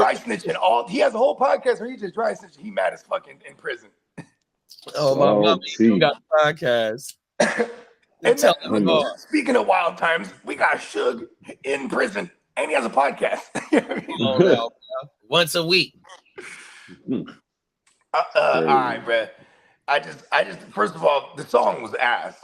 dry snitching all. He has a whole podcast where he just dry snitching. He mad as fucking in prison. Oh my mama, you got a podcast. And speaking of wild times, we got Suge in prison, and he has a podcast. Once a week. All right, bro. I just first of all, the song was ass.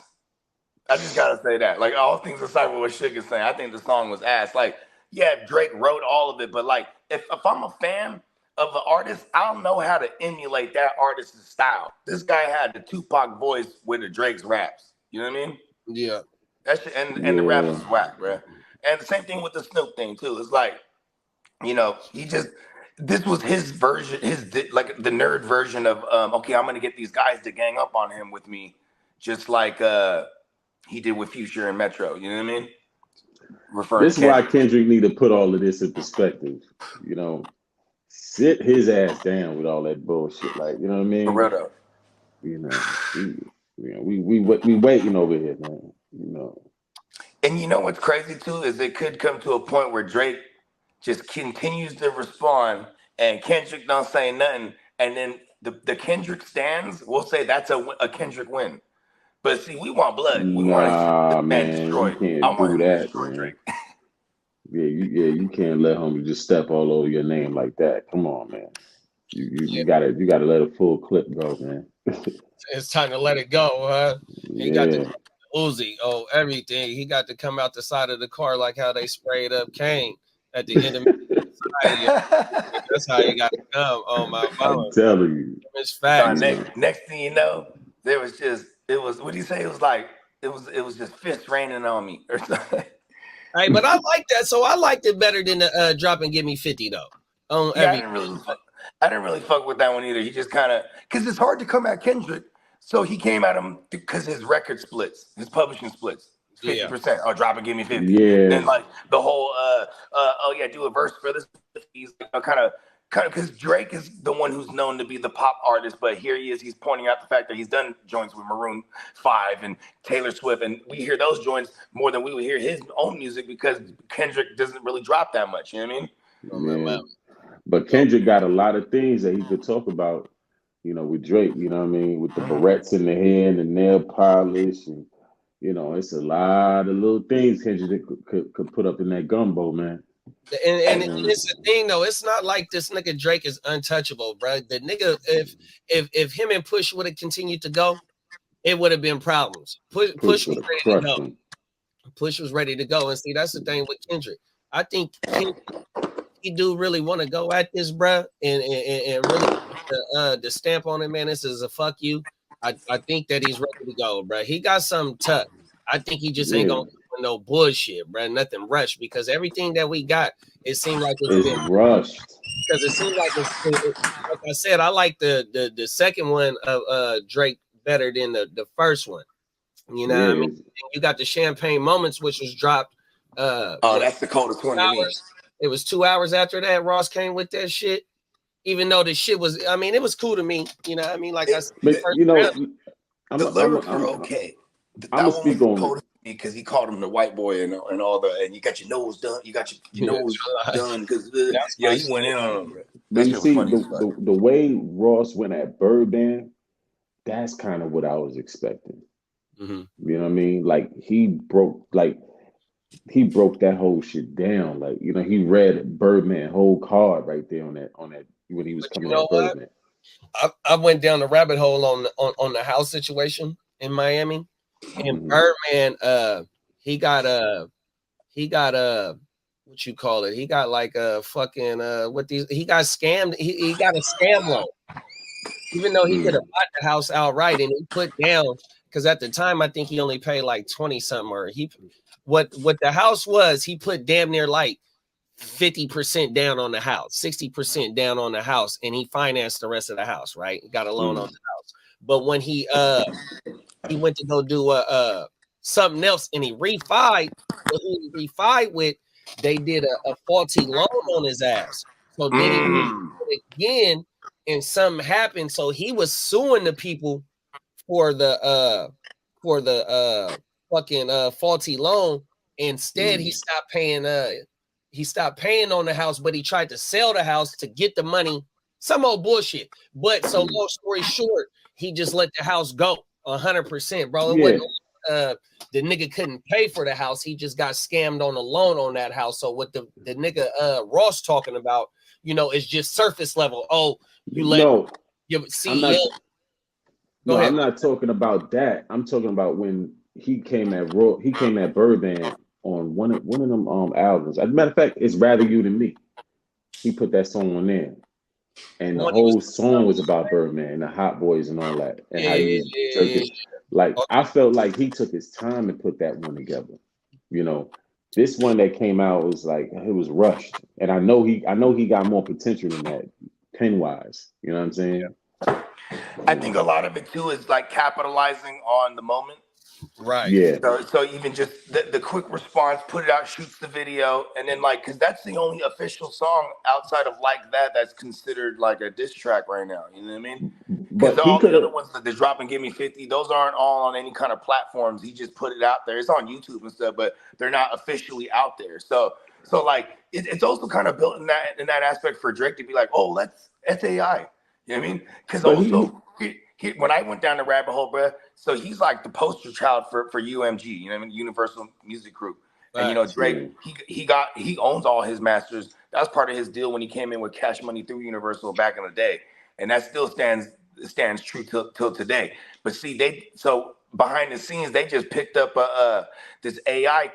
I just gotta say that. Like, all things aside with what Suge is saying, I think the song was ass. Like, yeah, Drake wrote all of it, but like, if I'm a fan of an artist, I don't know how to emulate that artist's style. This guy had the Tupac voice with the Drake's raps. You know what I mean? Yeah. That shit, and the rap was whack, bro. And the same thing with the Snoop thing too. It's like, you know, this was his version, like the nerd version of okay, I'm gonna get these guys to gang up on him with me, just like he did with Future and Metro. You know what I mean? This is why Kendrick need to put all of this in perspective. You know, sit his ass down with all that bullshit. Like, you know what I mean? For real though. You know, we waiting over here, man. You know. And you know what's crazy too is it could come to a point where Drake just continues to respond and Kendrick don't say nothing, and then the Kendrick stands will say that's a Kendrick win. But see, we want blood. We want the man destroyed. You can't do that, man. You can't let him just step all over your name like that. Come on, man. You gotta let a full clip go, man. It's time to let it go, huh? He got the Uzi, everything. He got to come out the side of the car like how they sprayed up Kane at the end of the That's how he got to come. Oh my God. I'm telling you. It's fact. Next thing you know, it was what do you say? It was just fists raining on me or something. Hey, but I like that. So I liked it better than the drop and give me 50 though. I didn't really fuck with that one either. He just kind of, because it's hard to come at Kendrick. So he came at him because his record splits, his publishing splits. 50%. Oh, drop and give me 50. Yeah. Then like the whole do a verse for this. He's kind of because Drake is the one who's known to be the pop artist, but here he is. He's pointing out the fact that he's done joints with Maroon 5 and Taylor Swift, and we hear those joints more than we would hear his own music because Kendrick doesn't really drop that much. You know what I mean? Yeah. But Kendrick got a lot of things that he could talk about, you know, with Drake. You know what I mean? With the barrettes in the hair and the nail polish, and you know, it's a lot of little things Kendrick could put up in that gumbo, man. And it's the thing though, it's not like this nigga Drake is untouchable, bro. The nigga, if him and Push would have continued to go, it would have been problems. Push was ready to go. Push was ready to go, and see that's the thing with Kendrick. I think he do really want to go at this, bro, and really the stamp on it, man. This is a fuck you. I think that he's ready to go, bro. He got something tough. I think he just ain't gonna no bullshit, bro. Nothing rushed because everything that we got, it seemed like it's been rushed. Because it seemed like like I said, I like the second one of Drake better than the first one. You know what I mean? And you got the Champagne Moments, which was dropped. That's the coldest one to me. It was 2 hours after that. Ross came with that shit. Even though the shit was, I mean, it was cool to me. You know what I mean? Like I said, but you know, the lyrics were okay. I'm gonna speak on it. Because he called him the white boy and all the, and you got your nose done, you got your nose done because he went in on him. But you see, the way Ross went at Birdman, that's kind of what I was expecting. Mm-hmm. You know what I mean? Like he broke that whole shit down. Like, you know, he read Birdman whole card right there on that when he was coming at Birdman. I went down the rabbit hole on the house situation in Miami. And Birdman, he got what you call it? He got like a fucking he got scammed. He got a scam loan, even though he could have bought the house outright, and he put down because at the time I think he only paid like 20 something, or what the house was. He put damn near like 50% down on the house, 60% down on the house, and he financed the rest of the house. Right, he got a loan on the house, but when he went to go do something else, and he refied. What he refied with, they did a faulty loan on his ass. So then he did it again, and something happened. So he was suing the people for the fucking faulty loan. Instead, he stopped paying he stopped paying on the house, but he tried to sell the house to get the money. Some old bullshit. But so long story short, he just let the house go 100%, bro. It wasn't the nigga couldn't pay for the house. He just got scammed on a loan on that house. So what the nigga Ross talking about, you know, is just surface level. Oh, you let your CEO. I'm not talking about that. I'm talking about when he came at Birdman on one of them albums. As a matter of fact, it's Rather You Than Me. He put that song on there. And the whole song was about Birdman and the Hot Boys and all that. And how he was jerking. Like, I felt like he took his time to put that one together. You know, this one that came out was like, it was rushed. And I know he got more potential than that, pen wise. You know what I'm saying? I think a lot of it too is like capitalizing on the moment. Right. Yeah. So even just the quick response, put it out, shoots the video, and then like, because that's the only official song outside of Like That that's considered like a diss track right now. You know what I mean? Because all the other ones that they're dropping, Give Me 50, those aren't all on any kind of platforms. He just put it out there. It's on YouTube and stuff, but they're not officially out there. So like it's also kind of built in that aspect for Drake to be like, oh, that's AI. You know what I mean? Because also. When I went down the rabbit hole, bro, so he's like the poster child for UMG, you know what I mean, Universal Music Group. And you know, Drake, he owns all his masters. That was part of his deal when he came in with Cash Money through Universal back in the day, and that still stands true till today. But see, so behind the scenes, they just picked up this AI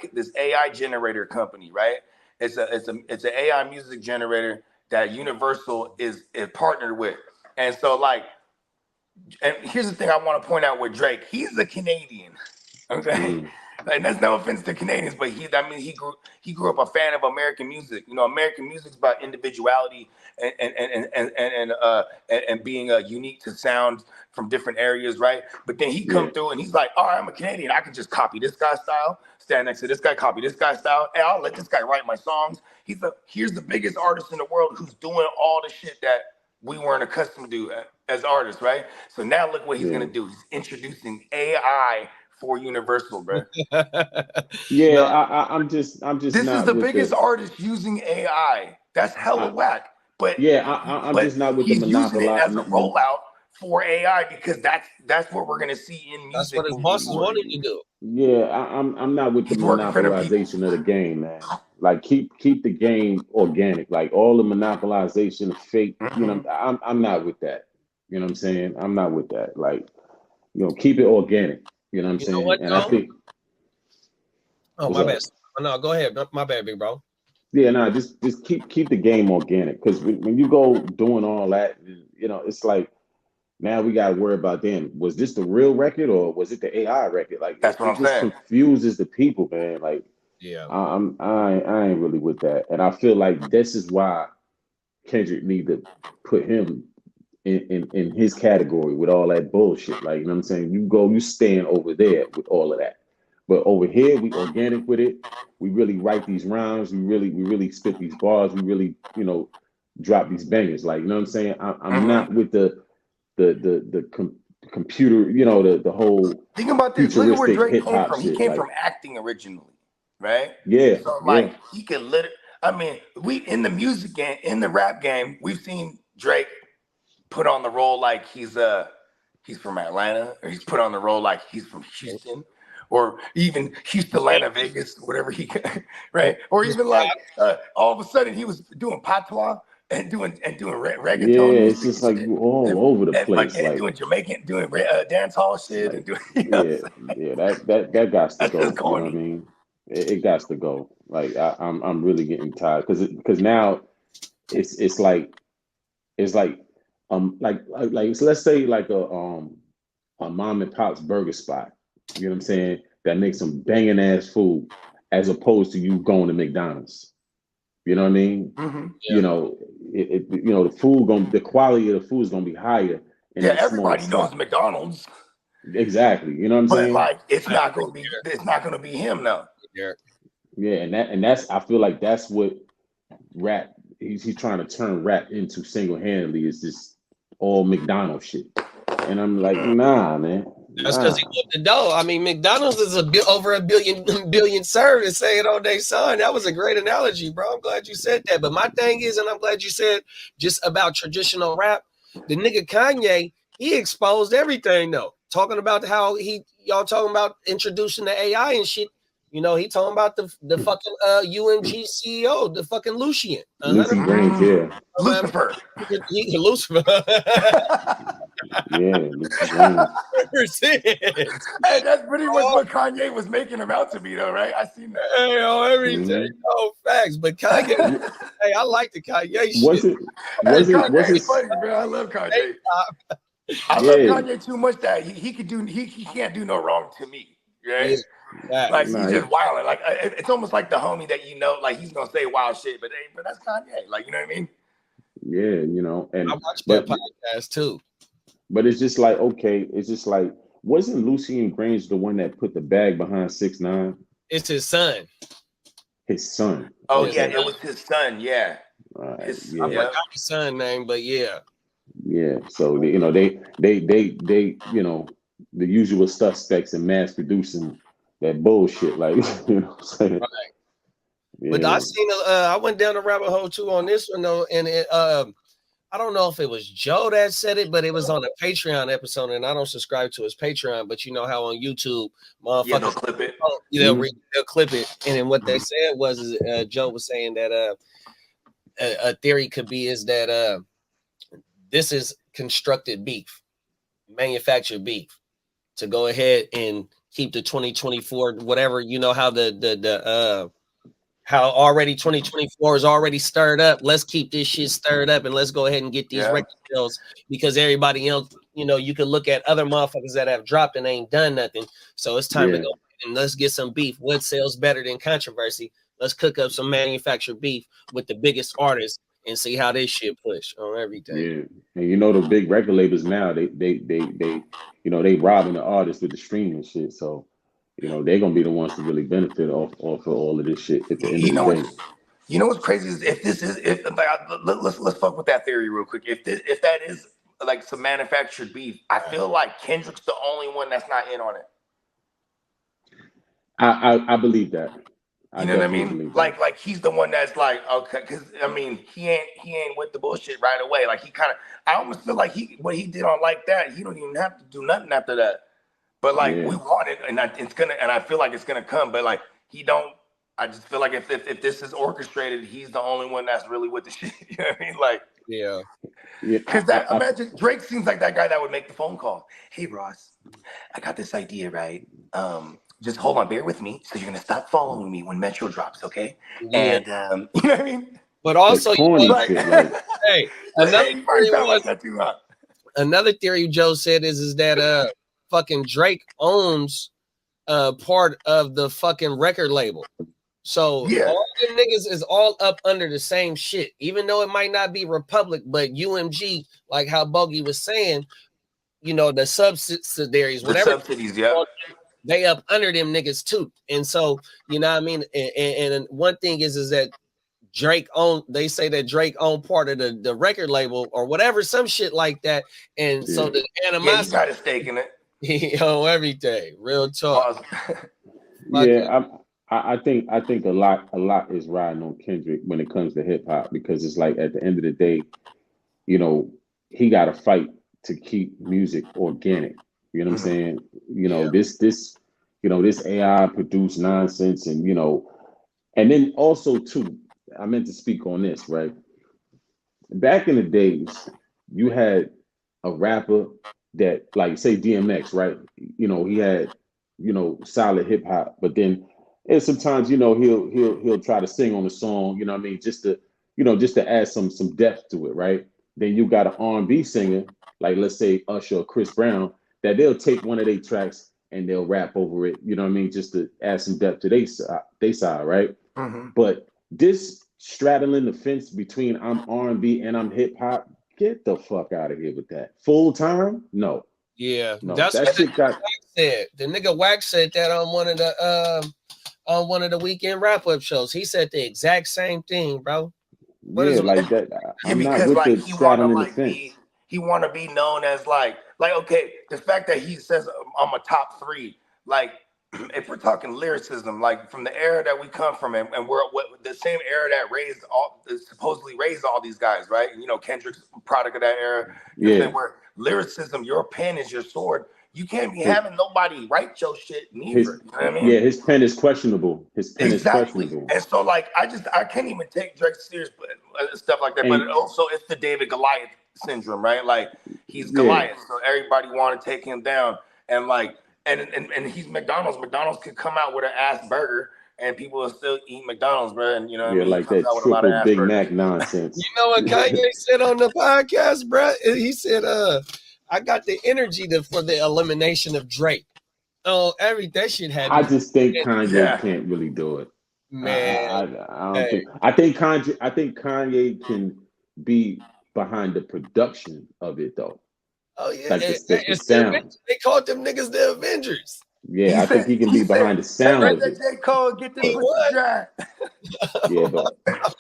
generator company, right? It's an AI music generator that Universal is partnered with, and so like. And here's the thing I want to point out with Drake. He's a Canadian, okay? And that's no offense to Canadians, but he grew up a fan of American music. You know, American music's about individuality and being unique to sound from different areas, right? But then he come through and he's like, all right, I'm a Canadian. I can just copy this guy's style, stand next to this guy, copy this guy's style. Hey, I'll let this guy write my songs. Here's the biggest artist in the world who's doing all the shit that we weren't accustomed to as artists, right? So now look what he's gonna do. He's introducing AI for Universal, bro. I'm just. This is the biggest artist using AI. That's hella whack. But I'm just not with the monopoly. Using it as a rollout for AI because that's what we're gonna see in music. That's what his bosses wanted to do. Yeah, I'm not with the monopolization of the game, man. Like keep the game organic. Like all the monopolization of fake. You know, I'm not with that. You know what I'm saying? I'm not with that. Like, you know, keep it organic. You know what I'm saying? What, and I think. Oh, my bad. No, go ahead. My bad, big bro. Yeah, no, just keep the game organic because when you go doing all that, you know, it's like now we got to worry about then. Was this the real record or was it the AI record? Like that's what I'm saying. Confuses the people, man. Like, I ain't really with that, and I feel like this is why Kendrick need to put him in his category with all that bullshit. Like, you know what I'm saying? You stand over there with all of that. But over here, we organic with it. We really write these rhymes. We really spit these bars. We really, you know, drop these bangers. Like, you know what I'm saying? I'm not with the computer, you know, the whole think about this. Look at where Drake came from. He came from acting originally, right? Yeah. So like he could I mean, we in the music game, in the rap game, we've seen Drake put on the role like he's from Atlanta, or he's put on the role like he's from Houston. Or even Houston, Atlanta, Vegas, whatever right? Or even like all of a sudden he was doing patois and doing reggaeton. Yeah, it's just like all over the place, like doing Jamaican, doing dance hall shit, and doing. That got to go. You know what I mean? It got to go. Like I'm really getting tired because now it's like let's say like a mom and pop's burger spot. You know what I'm saying? That makes some banging ass food, as opposed to you going to McDonald's. You know what I mean? You know, the quality of the food is gonna be higher. Everybody knows McDonald's. Exactly. You know what I'm saying? But like, it's not gonna be him though. Yeah, and that's I feel like that's what rap. He's trying to turn rap into single handedly. Is this all McDonald's shit? And I'm like, nah, man. That's because he whooped the dough. I mean, McDonald's is over a billion served and say it on their son. That was a great analogy, bro. I'm glad you said that. But my thing is, and I'm glad you said just about traditional rap. The nigga Kanye, he exposed everything though. Talking about how y'all talking about introducing the AI and shit. You know, he talking about the fucking UMG CEO, the fucking Lucian. Lucy Grange, yeah. Lucifer. Lucifer. Yeah, Lucy Grange. Hey, that's pretty much what Kanye was making him out to be, though, right? I seen that. Hey, everything. No facts, but Kanye. Hey, I like the Kanye shit. Kanye's funny, bro. I love Kanye. I love Kanye too much that he can't do no wrong to me, right? Yeah. Like he's just wilding. Like it's almost like the homie that you know, like he's gonna say wild shit, but that's Kanye. Like, you know what I mean? Yeah, you know, and I watched that podcast too. But it's just like, okay, it's just like, wasn't Lucian Grange the one that put the bag behind 6ix9ine? It's his son. His son. Oh yeah, it was his son. Yeah. I forgot his son name, but yeah. Yeah. So they, you know, they you know, the usual suspects in mass producing that bullshit, like, you know what I'm saying? Right. Yeah. But I went down the rabbit hole too on this one though, and I don't know if it was Joe that said it, but it was on a Patreon episode, and I don't subscribe to his Patreon, but you know how on YouTube, motherfuckers, they'll clip it. They'll clip it, and then what they said was Joe was saying that a theory could be is that this is constructed beef, manufactured beef, to go ahead and keep the 2024 whatever, you know how how already 2024 is already stirred up. Let's keep this shit stirred up and let's go ahead and get these record sales, because everybody else, you know, you can look at other motherfuckers that have dropped and ain't done nothing. So it's time to go and let's get some beef. What sells better than controversy? Let's cook up some manufactured beef with the biggest artists and see how this shit push on everything. Yeah, and you know the big record labels now, they you know, they robbing the artists with the streaming shit. So you know, they're gonna be the ones to really benefit off of all of this shit at the end of the day. You know what's crazy is let's fuck with that theory real quick. If that is like some manufactured beef, I feel like Kendrick's the only one that's not in on it. I believe that. You know what I mean? Like he's the one that's like, okay, because I mean he ain't with the bullshit right away. Like I almost feel like what he did on Like That, he don't even have to do nothing after that. But like we want it, and I feel like it's gonna come. But like he don't. I just feel like if this is orchestrated, he's the only one that's really with the shit. You know what I mean? Like because imagine Drake seems like that guy that would make the phone call. Hey Ross, I got this idea, right? Just hold on, bear with me. So you're gonna stop following me when Metro drops, okay? And you know what I mean? But also, another theory Joe said is that fucking Drake owns part of the fucking record label. So all them niggas is all up under the same shit, even though it might not be Republic, but UMG, like how Bogey was saying, you know, the subsidiaries, whatever subsidies, they up under them niggas too. And so, you know what I mean? And one thing is that they say that Drake owned part of the record label or whatever, some shit like that. And so the animosity, he got a stake in it. He own everything. Real talk. I think a lot is riding on Kendrick when it comes to hip hop, because it's like at the end of the day, you know, he got to fight to keep music organic. You know what I'm saying? You know, this you know, this AI produced nonsense, and you know, and then also too, I meant to speak on this, right? Back in the days, you had a rapper that, like, say DMX, right? You know, he had, you know, solid hip hop, but then and sometimes, you know, he'll try to sing on the song, you know what I mean, just to add some depth to it, right? Then you got an R&B singer, like let's say Usher or Chris Brown, that they'll take one of their tracks and they'll rap over it, you know what I mean, just to add some depth to their side, right? But this straddling the fence between I'm R&B and I'm hip hop, get the fuck out of here with that. Full time? No. Yeah, no, that's what Wax said. The nigga Wax said that on one of the weekend wrap-up shows. He said the exact same thing, bro. Like that. I'm not with the straddling the fence. He want to be known as like okay, the fact that he says I'm a top 3, like if we're talking lyricism, like from the era that we come from, and we're the same era that supposedly raised all these guys, right? And, Kendrick's product of that era. You know what I'm saying? Where lyricism, your pen is your sword. You can't be having nobody write your shit neither. You know what I mean? Yeah, his pen is questionable. His pen is Exactly. questionable. And so, like, I can't even take Drake serious, stuff like that. And- but also, it's the David Goliath syndrome, right? Like, he's Goliath, so everybody want to take him down. And like, and he's McDonald's. McDonald's could come out with an ass burger, and people will still eat McDonald's, bro. And you know what I mean? Like that triple Big Mac nonsense. You know what Kanye said on the podcast, bro? He said, I got the energy for the elimination of Drake. Oh, that shit had. I just think Kanye can't really do it, man. I think Kanye can be behind the production of it though. Oh yeah, like the sound. They called them niggas the Avengers. Yeah, I think he can be behind the sound of it. J. Cole, get this pussy dry. Yeah, but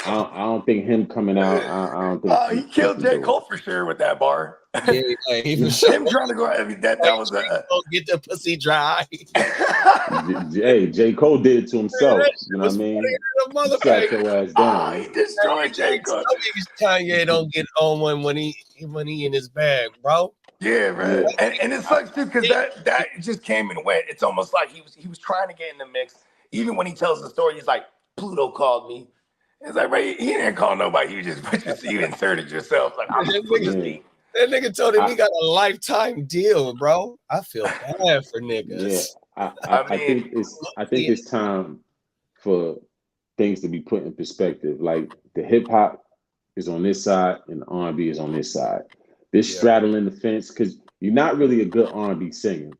I don't think him coming out. I don't think he killed J. Cole for sure with that bar. Yeah, he for sure. Him trying to go. I mean, that was get the pussy dry. Hey, J. Cole did it to himself. You know what I mean? Sat your ass down. He destroyed J. Cole. Kanye don't get on one when he in his bag, bro. Yeah, bro. Yeah. And it sucks too because that just came and went. It's almost like he was trying to get in the mix. Even when he tells the story, he's like, Pluto called me. It's like, bro, he didn't call nobody. You just you inserted yourself. Like, I'm just that nigga told him he got a lifetime deal, bro. I feel bad for niggas. Yeah, I think it's time for things to be put in perspective. Like the hip hop is on this side and the R&B is on this side. This straddling the fence because you're not really a good R&B singer,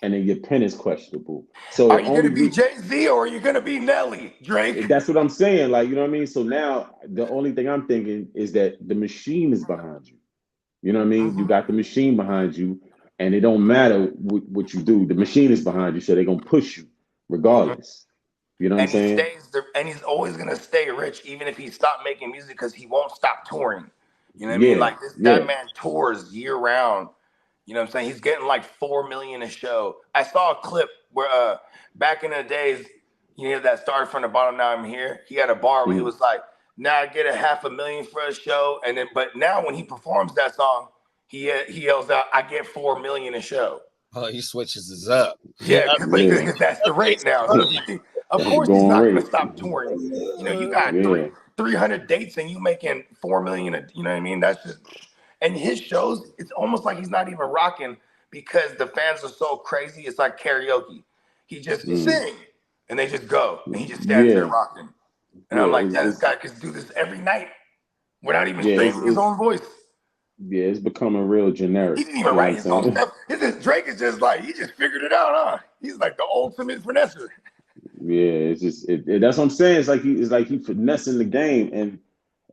and then your pen is questionable. So are you gonna be Jay-Z or are you gonna be Nelly, Drake? That's what I'm saying. Like, you know what I mean? So now the only thing I'm thinking is that the machine is behind you. You know what I mean? You got the machine behind you, and it don't matter what you do. The machine is behind you, so they're gonna push you regardless. You know what I'm saying? And he's always gonna stay rich, even if he stopped making music, because he won't stop touring. You know what I mean? Like that man tours year round. You know what I'm saying? He's getting like $4 million a show. I saw a clip where back in the days, that started from the bottom, now I'm here. He had a bar where he was like, now I get $500,000 for a show. And then but now when he performs that song, he yells out, I get $4 million a show. Oh, he switches his up. Yeah, because that's the rate now. So of course he's not gonna stop touring. You got 300 dates and you making $4 million. You know what I mean? That's just, and his shows, it's almost like he's not even rocking because the fans are so crazy. It's like karaoke. He just sing and they just go and he just stands there rocking. And I'm like, this guy could do this every night without even singing his own voice. Yeah, it's becoming real generic. He didn't even write his own stuff. Drake is just like, he just figured it out, huh? He's like the ultimate finesser. Yeah, it's just that's what I'm saying. It's like he finessing the game, and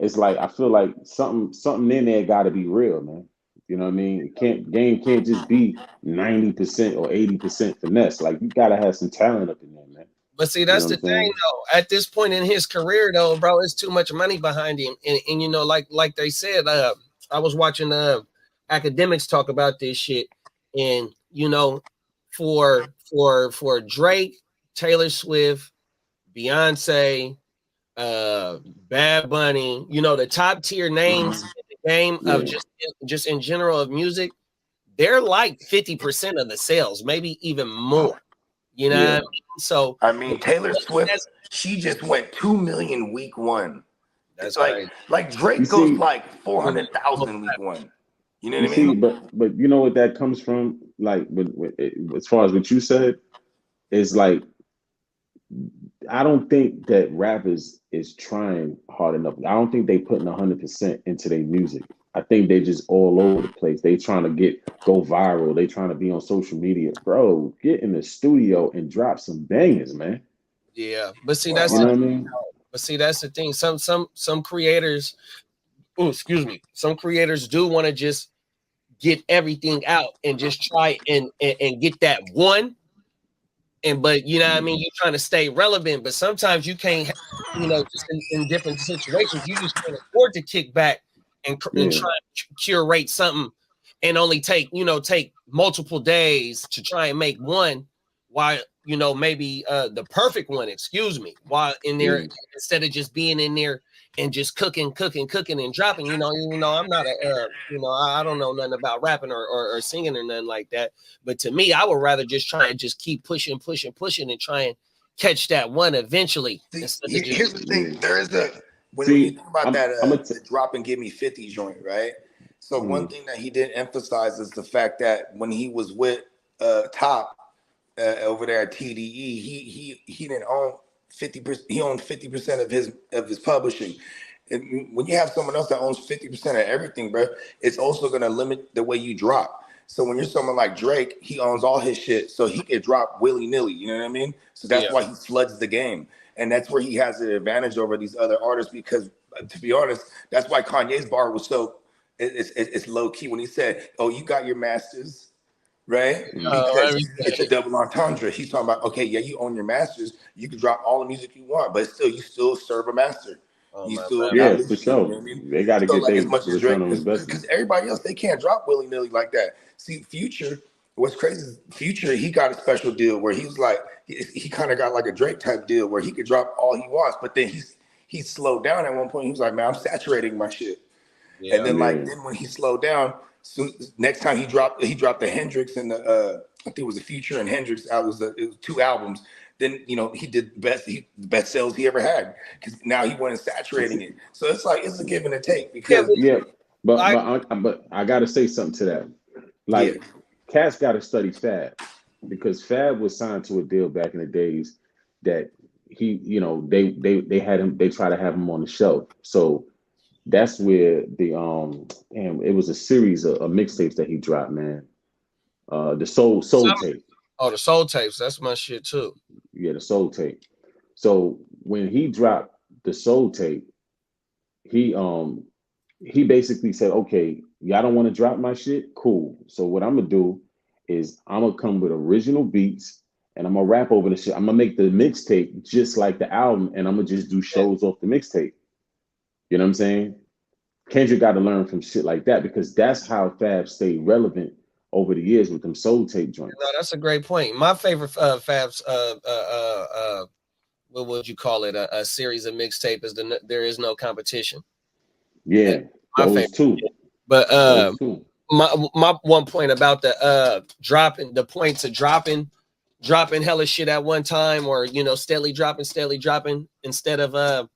it's like I feel like something in there got to be real, man. You know what I mean? Game can't just be 90% or 80% finesse. Like you gotta have some talent up in there, man. But see, that's the thing, though. At this point in his career, though, bro, it's too much money behind him, and like they said, I was watching academics talk about this shit, and for Drake, Taylor Swift, Beyonce, Bad Bunny, the top tier names in the game of just in general of music, they're like 50% of the sales, maybe even more. You know what I mean? So I mean, Taylor Swift, she just went 2 million week one. That's like Drake goes like 400,000 week one. You know what I mean? But you know what that comes from? Like as far as what you said, is like I don't think that rappers is trying hard enough. I don't think they putting 100% into their music. I think they just all over the place. They trying to go viral. They trying to be on social media. Bro, get in the studio and drop some bangers, man. Yeah, but see that's what I mean. But see that's the thing. Some creators, some creators do want to just get everything out and just try and get that one. But you know what I mean, you're trying to stay relevant, but sometimes you can't, just in different situations, you just can't afford to kick back and try to curate something and only take multiple days to try and make one, while maybe the perfect one, excuse me, while in there, instead of just being in there and just cooking and dropping. I'm not I don't know nothing about rapping or singing or nothing like that, but to me, I would rather just try and just keep pushing and try and catch that one eventually. See, here's the thing. There is when you think about the drop and give me 50 joint, right? So one thing that he did emphasize is the fact that when he was with Top over there at TDE, he didn't own 50%. He owned 50% of his publishing. And when you have someone else that owns 50% of everything, bro, it's also going to limit the way you drop. So when you're someone like Drake, he owns all his shit, so he can drop willy-nilly, you know what I mean? So that's why he floods the game. And that's where he has the advantage over these other artists, because to be honest, that's why Kanye's bar was so it's low-key when he said, oh, you got your masters, right? Because it's a double entendre. He's talking about, okay, yeah, you own your masters, you can drop all the music you want, but still, you still serve a master. For sure. You know what I mean? They got to get their return on investment. Because everybody else, they can't drop willy-nilly like that. See, Future, what's crazy is Future, he got a special deal where he was like, he kind of got like a Drake type deal where he could drop all he wants, but then he slowed down at one point. He was like, man, I'm saturating my shit. Yeah, and then then when he slowed down, next time he dropped the Hendrix and the I think it was the Future and Hendrix. It was 2 albums. Then he did the best sales he ever had, because now he wasn't saturating it. So it's like it's a give and a take, because but I gotta say something to that. Like, Cass got to study Fab, because Fab was signed to a deal back in the days that he they had him, they try to have him on the shelf. So that's where the it was a series of mixtapes that he dropped, man. The soul tape. Oh, the soul tapes. That's my shit too. Yeah, the soul tape. So when he dropped the soul tape, he basically said, okay, y'all don't want to drop my shit? Cool. So what I'm gonna do is I'm gonna come with original beats and I'm gonna rap over the shit. I'm gonna make the mixtape just like the album, and I'm gonna just do shows off the mixtape. You know what I'm saying? Kendrick got to learn from shit like that, because that's how Fab stayed relevant over the years with them soul tape joints. No, that's a great point. My favorite Fab's what would you call it? A series of mixtape is There Is No Competition. Yeah, those two. But my one point about the dropping hella shit at one time, or steadily dropping instead of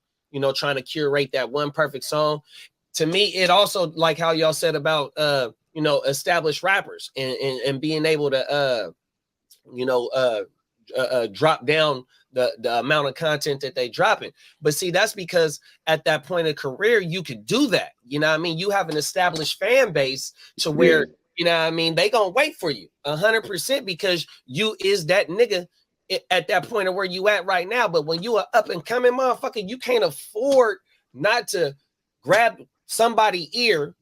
trying to curate that one perfect song. To me, it also, like how y'all said about established rappers and being able to drop down the amount of content that they dropping. But see, that's because at that point in career, you could do that. You know what I mean? You have an established fan base to where, you know what I mean, they gonna wait for you 100%, because you is that nigga at that point of where you at right now. But when you are up and coming motherfucker, you can't afford not to grab somebody's ear,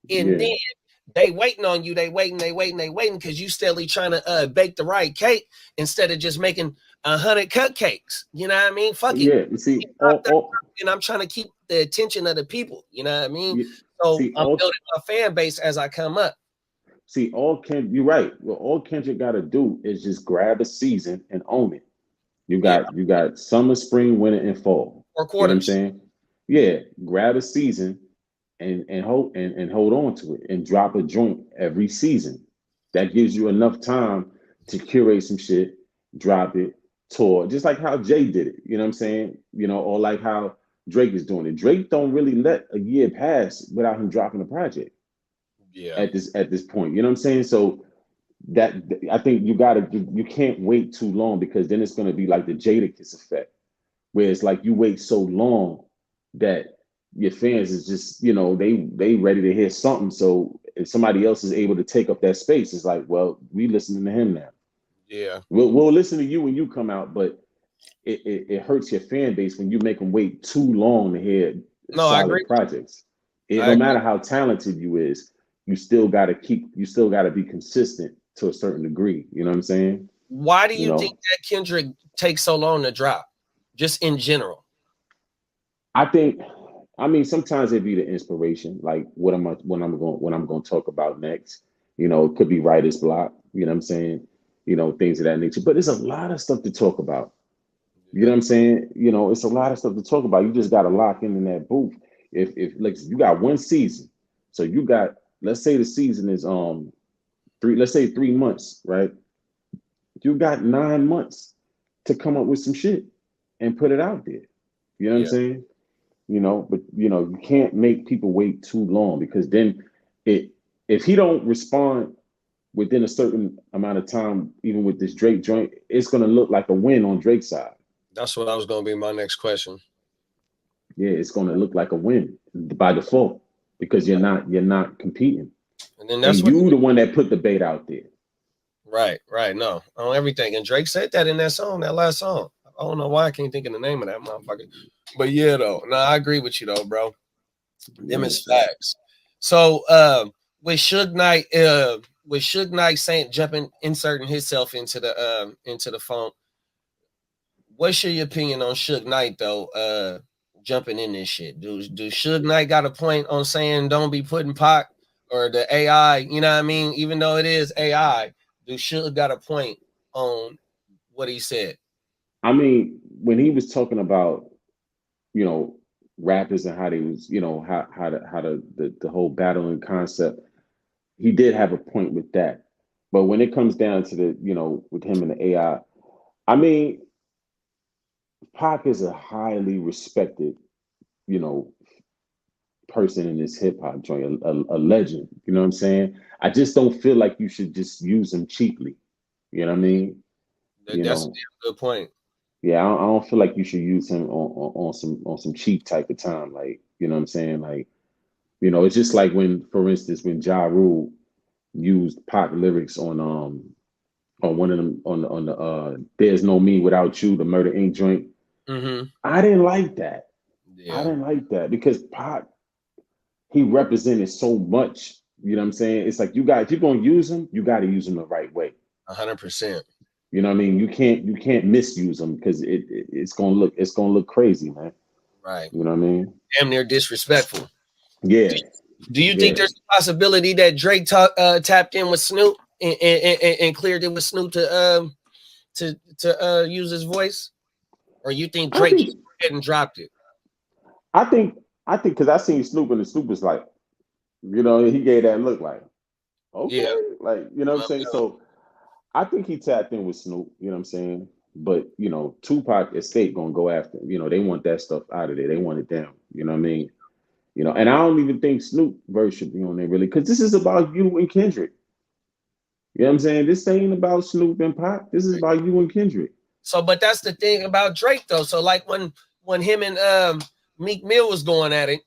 and then they waiting on you. They waiting because you steadily trying to bake the right cake instead of just making 100 cupcakes. You know what I mean? Fuck it. Yeah, you see, and I'm trying to keep the attention of the people. You know what I mean? So I'm building my fan base as I come up. See, you're right. Well, all Kendrick got to do is just grab a season and own it. You got summer, spring, winter, and fall. Or quarters. You know what I'm saying? Yeah, grab a season and hold on to it, and drop a joint every season. That gives you enough time to curate some shit, drop it, tour, just like how Jay did it. You know what I'm saying? Or like how Drake is doing it. Drake don't really let a year pass without him dropping a project. Yeah. At this point, you know what I'm saying? So that, I think you can't wait too long, because then it's going to be like the Jadakiss effect, where it's like you wait so long that your fans is just, they ready to hear something. So if somebody else is able to take up that space, it's like, well, we listening to him now. Yeah, we'll listen to you when you come out, but it hurts your fan base when you make them wait too long to hear solid projects. No matter how talented you is, you still got to be consistent to a certain degree. You know what I'm saying? Why do you think that Kendrick takes so long to drop, just in general? I think I mean, sometimes it be the inspiration, like what I'm going to talk about next. It could be writer's block. You know what I'm saying? Things of that nature. But there's a lot of stuff to talk about. You know Yeah, what I'm saying? It's a lot of stuff to talk about. You just got to lock in that booth. If like you got one season, so you got, let's say the season is let's say 3 months, right? You got 9 months to come up with some shit and put it out there. You know what I'm yeah, saying? But you can't make people wait too long, because then it if he don't respond within a certain amount of time, even with this Drake joint, it's gonna look like a win on Drake's side. that's what I was gonna be my next question. Yeah, it's gonna look like a win by default, because you're not competing, And then that's and what. you the one that put the bait out there. Right, right. No, on everything. And Drake said that in that song, that last song. I don't know why I can't think of the name of that motherfucker. But yeah, though. No, I agree with you though, bro. Them Yeah, is so facts. So with Suge Knight saying jumping, inserting himself into the phone. What's your opinion on Suge Knight though? Jumping in this shit. Do Suge Knight got a point on saying don't be putting Pac or the AI, you know what I mean? Even though it is AI, do Suge got a point on what he said? I mean, when he was talking about, you know, rappers and how they was, how the whole battling concept, he did have a point with that. But when it comes down to the, with him and the AI, I mean, Pac is a highly respected, you know, person in this hip hop joint, a legend. You know what I'm saying? I just don't feel like you should just use him cheaply. You know what I mean? You That's a know, damn good point. yeah, I don't feel like you should use him on some cheap type of time. Like, you know what I'm saying? Like, it's just like when, for instance, when Ja Rule used Pac lyrics on one of them on the "There's No Me Without You," the Murder Inc. joint. Mm-hmm. I didn't like that. I Yeah, didn't like that because Pac, he represented so much. You know what I'm saying? It's like, if you're gonna use him, you got to use him the right way. 100%. You know what I mean? You can't misuse them, because it's gonna look crazy, man. Right. You know what I mean? Damn near disrespectful. Yeah, Do you think yeah. there's a possibility that Drake tapped in with Snoop and cleared it with Snoop to use his voice, or you think I Drake think just went ahead and dropped it? I think I think because I seen Snoop, and the Snoop was like, he gave that look like, Yeah, okay, like, what I'm saying. So I think he tapped in with Snoop. You know what I'm saying? But Tupac estate gonna go after him. They want that stuff out of there. They want it down. You know what I mean? And I don't even think Snoop verse should be on there, really, because this is about you and Kendrick. You know what I'm saying? This ain't about Snoop and Pac. This is about you and Kendrick. so but that's the thing about Drake though. So like when him and Meek Mill was going at it,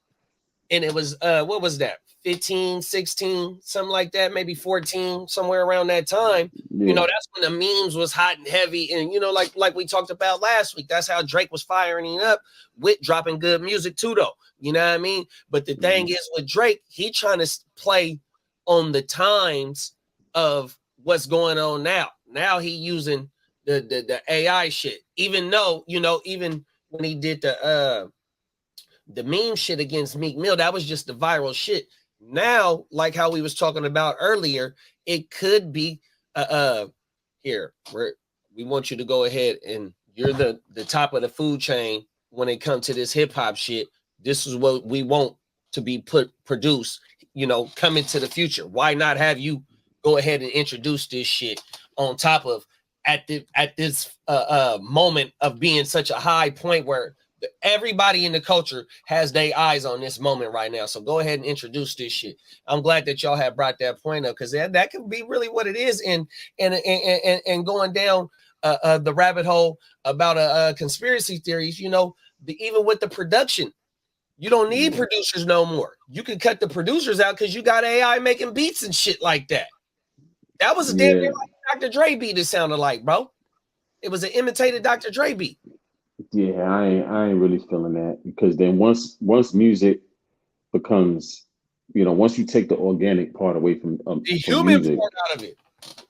and it was what was that, 15, 16, something like that, maybe 14, somewhere around that time. Yeah. That's when the memes was hot and heavy, and like we talked about last week, that's how Drake was firing up with dropping good music too though. You know what I mean? But the thing Mhm. is with Drake, he trying to play on the times of what's going on now he using the AI shit, even though even when he did the meme shit against Meek Mill, that was just the viral shit. Now, like how we was talking about earlier, it could be here where we want you to go ahead, and you're the top of the food chain when it comes to this hip hop shit. This is what we want to be produced, coming to the future. Why not have you go ahead and introduce this shit on top of at this moment of being such a high point where everybody in the culture has their eyes on this moment right now. So go ahead and introduce this shit. I'm glad that y'all have brought that point up, because that could be really what it is. And going down the rabbit hole about conspiracy theories, even with the production, you don't need Yeah. producers no more. You can cut the producers out because you got AI making beats and shit like that. That was a damn near Yeah. like Dr. Dre beat it sounded like, bro. It was an imitated Dr. Dre beat. Yeah. I ain't really feeling that, because then once music becomes, once you take the organic part away from The from human music, part out of it.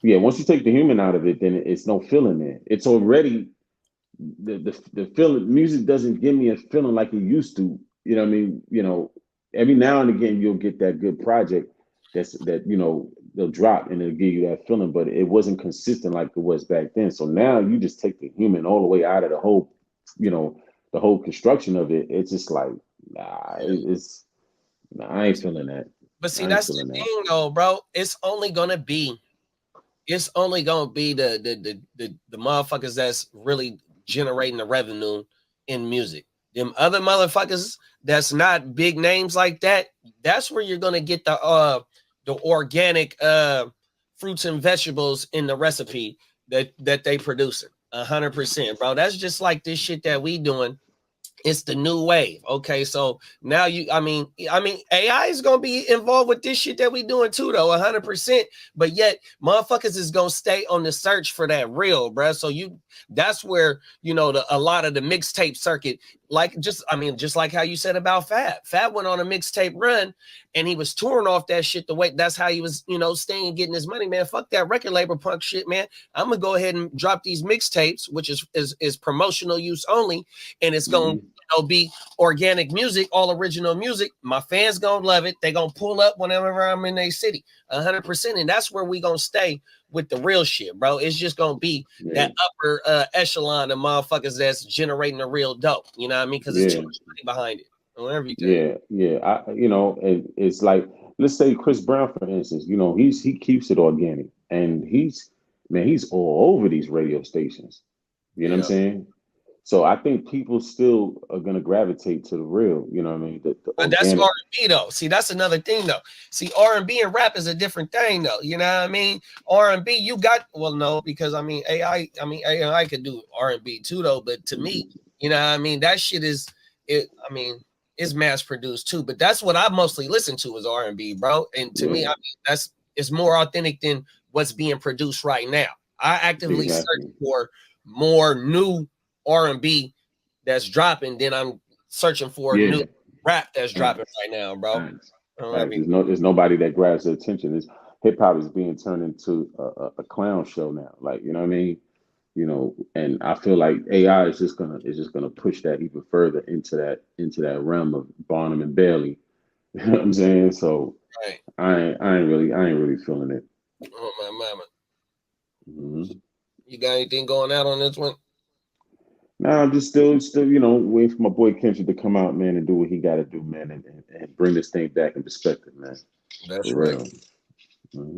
yeah, once you take the human out of it, then it's no feeling there. It's already the feeling. Music doesn't give me a feeling like it used to You know what I mean? You know, every now and again you'll get that good project that you know they'll drop and it'll give you that feeling, but it wasn't consistent like it was back then. So now you just take the human all the way out of the whole, you know, the whole construction of it. It's just like, nah, it's nah, I ain't feeling that. But see, I ain't that's the feeling that. thing, though, bro. It's only gonna be the motherfuckers that's really generating the revenue in music. Them other motherfuckers that's not big names like that, that's where you're gonna get the organic fruits and vegetables in the recipe that they producing. 100%, bro. That's just like this shit that we doing. It's the new wave. Okay, so now I mean, AI is gonna be involved with this shit that we doing too, though, 100%. But yet, motherfuckers is gonna stay on the search for that real, bro. So that's where a lot of the mixtape circuit, like just like how you said about Fab. Fab went on a mixtape run, and he was touring off that shit. The way that's how he was, staying and getting his money, man. Fuck that record label punk shit, man. I'm gonna go ahead and drop these mixtapes, which is promotional use only, and it's gonna be organic music, all original music. My fans gonna love it. They gonna pull up whenever I'm in their city, 100%. And that's where we gonna stay with the real shit, bro. It's just gonna be that upper echelon of motherfuckers that's generating the real dope. You know what I mean? Because it's too much money behind it on everything. And it's like, let's say Chris Brown, for instance. You know, he keeps it organic, and he's all over these radio stations. You know what I'm saying? So I think people still are gonna gravitate to the real. You know what I mean? The But that's organic. R&B though. See, that's another thing though. See, R&B and rap is a different thing though. You know what I mean? R&B, you got no, because AI could do R&B too though. But to me, you know what I mean, that shit is it. I mean, it's mass produced too. But that's what I mostly listen to is R&B, bro. And to me, I mean, it's more authentic than what's being produced right now. I actively search for more new R&B that's dropping than I'm searching for new rap that's dropping right now, bro. There's nobody that grabs the attention. Hip hop is being turned into a clown show now. Like, you know what I mean? You know, and I feel like AI is just gonna push that even further into that realm of Barnum and Bailey. You know what I'm saying? So I ain't really feeling it. Oh my mama. Mm-hmm. You got anything going out on this one? Nah, I'm just still, waiting for my boy Kendrick to come out, man, and do what he got to do, man, and bring this thing back in perspective, man. That's For right. real. Mm-hmm.